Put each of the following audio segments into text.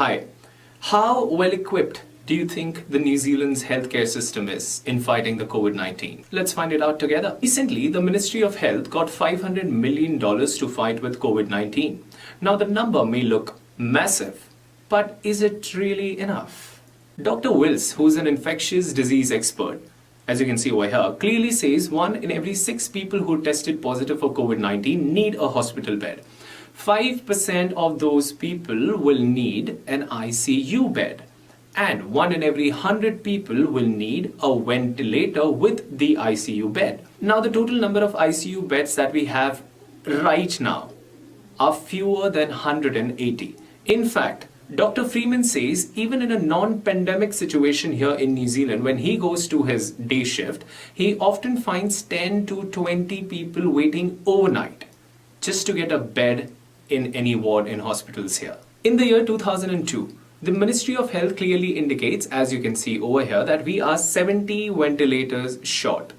Hi, how well equipped do you think the New Zealand's healthcare system is in fighting the COVID-19? Let's find it out together. Recently, the Ministry of Health got $500 million to fight with COVID-19. Now, the number may look massive, but is it really enough? Dr. Wills, who's an infectious disease expert, as you can see over here, clearly says 1 in every 6 people who tested positive for COVID-19 need a hospital bed. 5% of those people will need an ICU bed, and 1 in every 100 people will need a ventilator with the ICU bed. Now, the total number of ICU beds that we have right now are fewer than 180. In fact, Dr. Freeman says even in a non-pandemic situation here in New Zealand, when he goes to his day shift, he often finds 10 to 20 people waiting overnight just to get a bed in any ward in hospitals here. In the year 2002, the Ministry of Health clearly indicates, as you can see over here, that we are 70 ventilators short.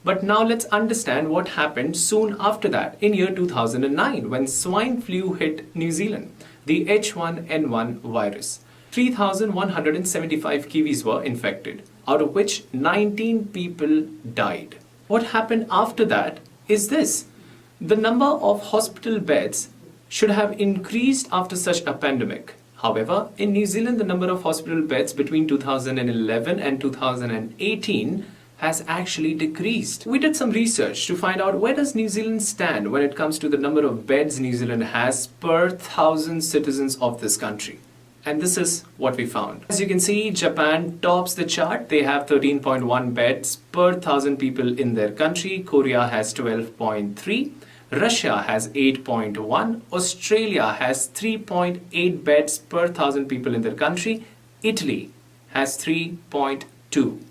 But now let's understand what happened soon after that, in year 2009, when swine flu hit New Zealand, the H1N1 virus. 3,175 Kiwis were infected, out of which 19 people died. What happened after that is this. The number of hospital beds should have increased after such a pandemic. However, in New Zealand, the number of hospital beds between 2011 and 2018 has actually decreased. We did some research to find out where does New Zealand stand when it comes to the number of beds New Zealand has per 1,000 citizens of this country. And this is what we found. As you can see, Japan tops the chart. They have 13.1 beds per 1,000 people in their country. Korea has 12.3. Russia has 8.1, Australia has 3.8 beds per 1,000 people in their country, Italy has 3.2,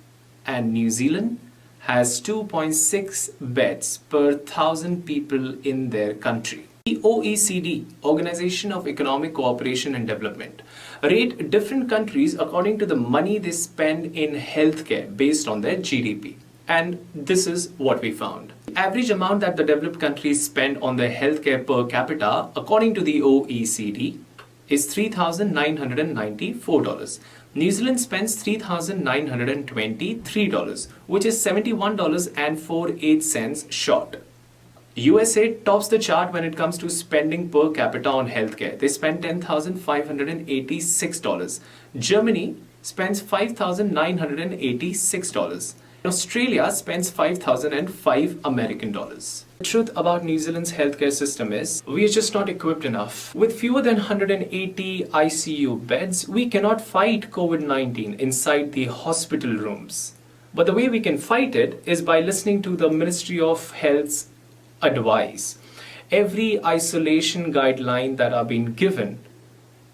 and New Zealand has 2.6 beds per 1,000 people in their country. The OECD, Organization of Economic Cooperation and Development, rate different countries according to the money they spend in healthcare based on their GDP. And this is what we found. The average amount that the developed countries spend on their healthcare per capita, according to the OECD, is $3,994. New Zealand spends $3,923, which is $71.48 short. USA tops the chart when it comes to spending per capita on healthcare. They spend $10,586. Germany spends $5,986. Australia spends $5,005 American dollars. The truth about New Zealand's healthcare system is we are just not equipped enough. With fewer than 180 ICU beds, we cannot fight COVID-19 inside the hospital rooms. But the way we can fight it is by listening to the Ministry of Health's advice. Every isolation guideline that are being given,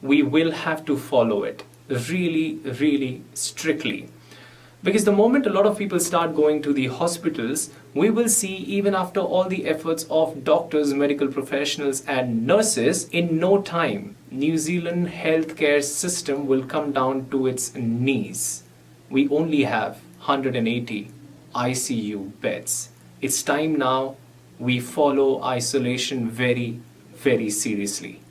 we will have to follow it really, really strictly. Because the moment a lot of people start going to the hospitals, we will see, even after all the efforts of doctors, medical professionals and nurses, in no time, New Zealand healthcare system will come down to its knees. We only have 180 ICU beds. It's time now we follow isolation very, very seriously.